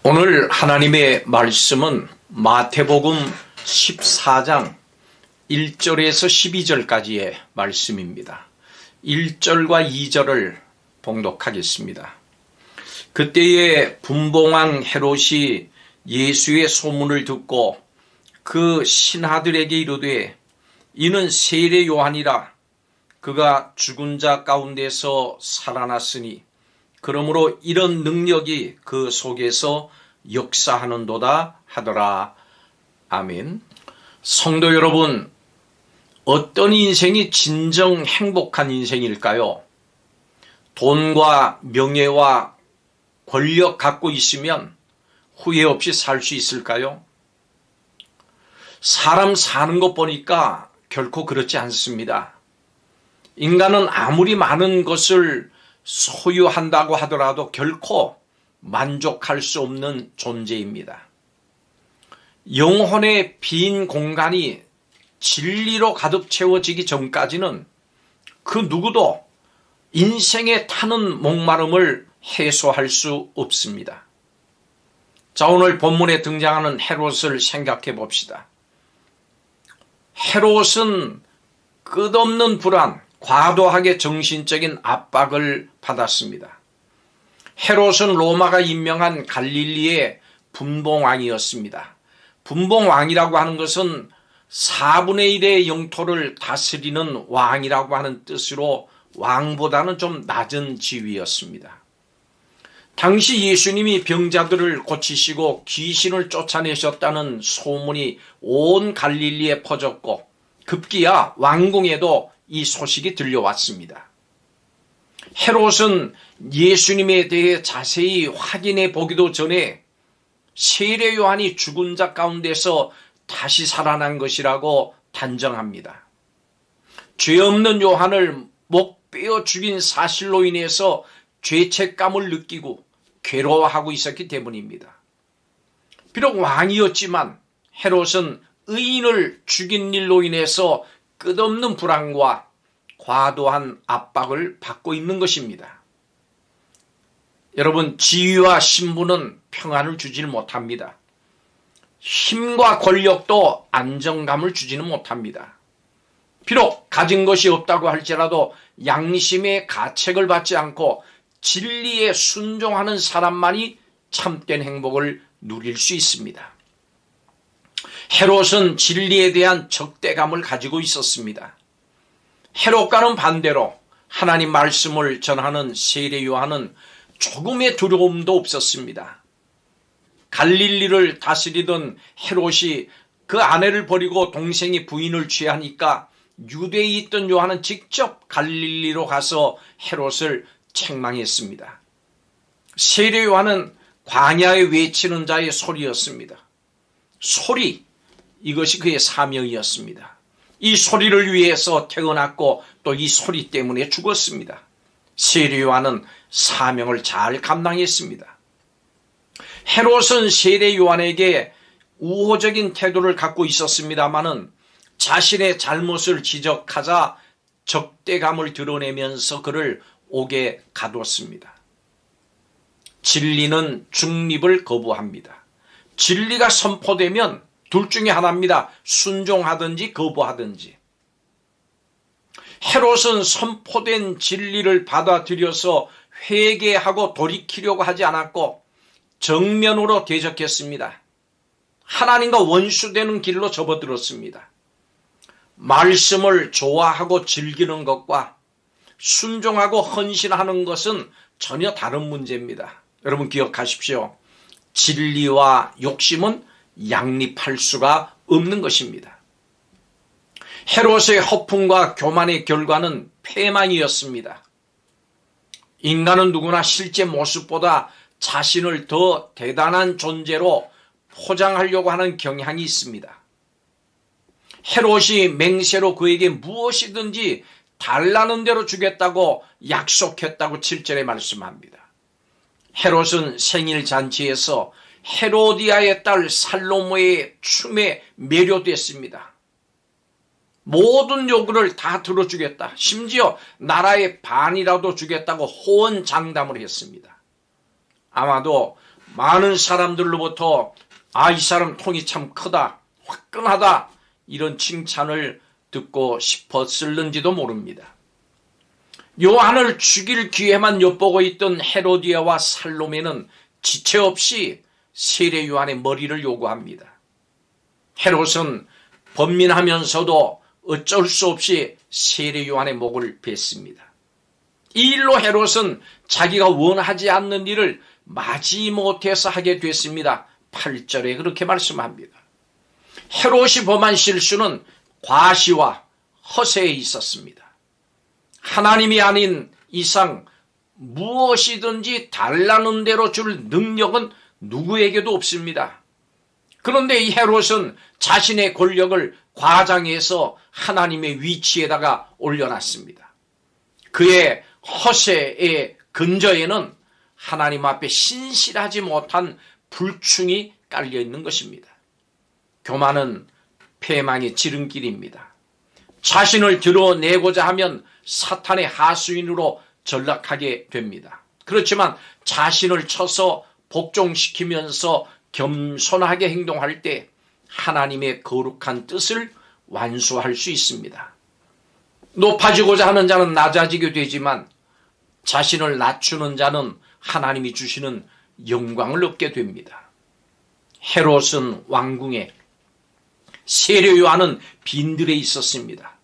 오늘 하나님의 말씀은 마태복음 14장 1절에서 12절까지의 말씀입니다. 1절과 2절을 봉독하겠습니다. 그때에 분봉왕 헤롯이 예수의 소문을 듣고 그 신하들에게 이르되 이는 세례 요한이라. 그가 죽은 자 가운데서 살아났으니 그러므로 이런 능력이 그 속에서 역사하는도다 하더라. 아멘. 성도 여러분, 어떤 인생이 진정 행복한 인생일까요? 돈과 명예와 권력 갖고 있으면 후회 없이 살 수 있을까요? 사람 사는 것 보니까 결코 그렇지 않습니다. 인간은 아무리 많은 것을 소유한다고 하더라도 결코 만족할 수 없는 존재입니다. 영혼의 빈 공간이 진리로 가득 채워지기 전까지는 그 누구도 인생에 타는 목마름을 해소할 수 없습니다. 자, 오늘 본문에 등장하는 헤롯을 생각해 봅시다. 헤롯은 끝없는 불안, 과도하게 정신적인 압박을 받았습니다. 헤롯은 로마가 임명한 갈릴리의 분봉왕이었습니다. 분봉왕이라고 하는 것은 4분의 1의 영토를 다스리는 왕이라고 하는 뜻으로 왕보다는 좀 낮은 지위였습니다. 당시 예수님이 병자들을 고치시고 귀신을 쫓아내셨다는 소문이 온 갈릴리에 퍼졌고 급기야 왕궁에도 이 소식이 들려왔습니다. 헤롯은 예수님에 대해 자세히 확인해 보기도 전에 세례 요한이 죽은 자 가운데서 다시 살아난 것이라고 단정합니다. 죄 없는 요한을 목 베어 죽인 사실로 인해서 죄책감을 느끼고 괴로워하고 있었기 때문입니다. 비록 왕이었지만 헤롯은 의인을 죽인 일로 인해서 끝없는 불안과 과도한 압박을 받고 있는 것입니다. 여러분, 지위와 신분은 평안을 주지는 못합니다. 힘과 권력도 안정감을 주지는 못합니다. 비록 가진 것이 없다고 할지라도 양심의 가책을 받지 않고 진리에 순종하는 사람만이 참된 행복을 누릴 수 있습니다. 헤롯은 진리에 대한 적대감을 가지고 있었습니다. 헤롯과는 반대로 하나님 말씀을 전하는 세례 요한은 조금의 두려움도 없었습니다. 갈릴리를 다스리던 헤롯이 그 아내를 버리고 동생이 부인을 취하니까 유대에 있던 요한은 직접 갈릴리로 가서 헤롯을 책망했습니다. 세례 요한은 광야에 외치는 자의 소리였습니다. 소리, 이것이 그의 사명이었습니다. 이 소리를 위해서 태어났고 또 이 소리 때문에 죽었습니다. 세례 요한은 사명을 잘 감당했습니다. 헤롯은 세례 요한에게 우호적인 태도를 갖고 있었습니다마는 자신의 잘못을 지적하자 적대감을 드러내면서 그를 옥에 가뒀습니다. 진리는 중립을 거부합니다. 진리가 선포되면 둘 중에 하나입니다. 순종하든지 거부하든지. 헤롯은 선포된 진리를 받아들여서 회개하고 돌이키려고 하지 않았고 정면으로 대적했습니다. 하나님과 원수되는 길로 접어들었습니다. 말씀을 좋아하고 즐기는 것과 순종하고 헌신하는 것은 전혀 다른 문제입니다. 여러분 기억하십시오. 진리와 욕심은 양립할 수가 없는 것입니다. 헤롯의 허풍과 교만의 결과는 패망이었습니다. 인간은 누구나 실제 모습보다 자신을 더 대단한 존재로 포장하려고 하는 경향이 있습니다. 헤롯이 맹세로 그에게 무엇이든지 달라는 대로 주겠다고 약속했다고 7절에 말씀합니다. 헤롯은 생일 잔치에서 헤로디아의 딸 살로모의 춤에 매료됐습니다. 모든 요구를 다 들어주겠다. 심지어 나라의 반이라도 주겠다고 호언장담을 했습니다. 아마도 많은 사람들로부터 이 사람 통이 참 크다, 화끈하다, 이런 칭찬을 듣고 싶었을는지도 모릅니다. 요한을 죽일 기회만 엿보고 있던 헤로디아와 살로메는 지체 없이 세례 요한의 머리를 요구합니다. 헤롯은 번민하면서도 어쩔 수 없이 세례 요한의 목을 뱄습니다. 이 일로 헤롯은 자기가 원하지 않는 일을 마지못해서 하게 됐습니다. 8절에 그렇게 말씀합니다. 헤롯이 범한 실수는 과시와 허세에 있었습니다. 하나님이 아닌 이상 무엇이든지 달라는 대로 줄 능력은 누구에게도 없습니다. 그런데 이 헤롯은 자신의 권력을 과장해서 하나님의 위치에다가 올려놨습니다. 그의 허세의 근저에는 하나님 앞에 신실하지 못한 불충이 깔려있는 것입니다. 교만은 패망의 지름길입니다. 자신을 드러내고자 하면 사탄의 하수인으로 전락하게 됩니다. 그렇지만 자신을 쳐서 복종시키면서 겸손하게 행동할 때 하나님의 거룩한 뜻을 완수할 수 있습니다. 높아지고자 하는 자는 낮아지게 되지만 자신을 낮추는 자는 하나님이 주시는 영광을 얻게 됩니다. 헤롯은 왕궁에, 세례 요한은 빈들에 있었습니다.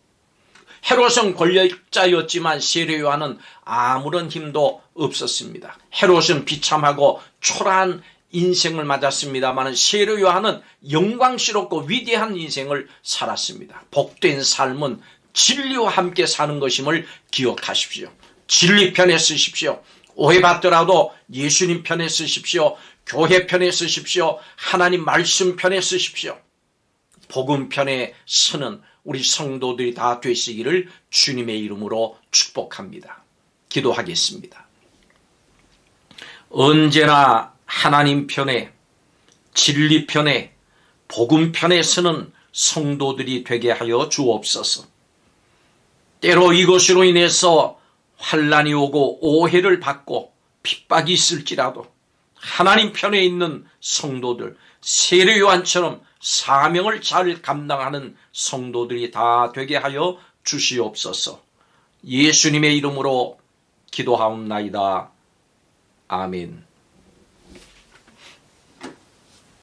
헤롯은 권력자였지만 세례 요한은 아무런 힘도 없었습니다. 헤롯은 비참하고 초라한 인생을 맞았습니다만 세례 요한은 영광스럽고 위대한 인생을 살았습니다. 복된 삶은 진리와 함께 사는 것임을 기억하십시오. 진리 편에 쓰십시오. 오해받더라도 예수님 편에 쓰십시오. 교회 편에 쓰십시오. 하나님 말씀 편에 쓰십시오. 복음 편에 서는 우리 성도들이 다 되시기를 주님의 이름으로 축복합니다. 기도하겠습니다. 언제나 하나님 편에, 진리 편에, 복음 편에 서는 성도들이 되게 하여 주옵소서. 때로 이것으로 인해서 환난이 오고 오해를 받고 핍박이 있을지라도 하나님 편에 있는 성도들, 세례 요한처럼 사명을 잘 감당하는 성도들이 다 되게 하여 주시옵소서. 예수님의 이름으로 기도하옵나이다. 아멘.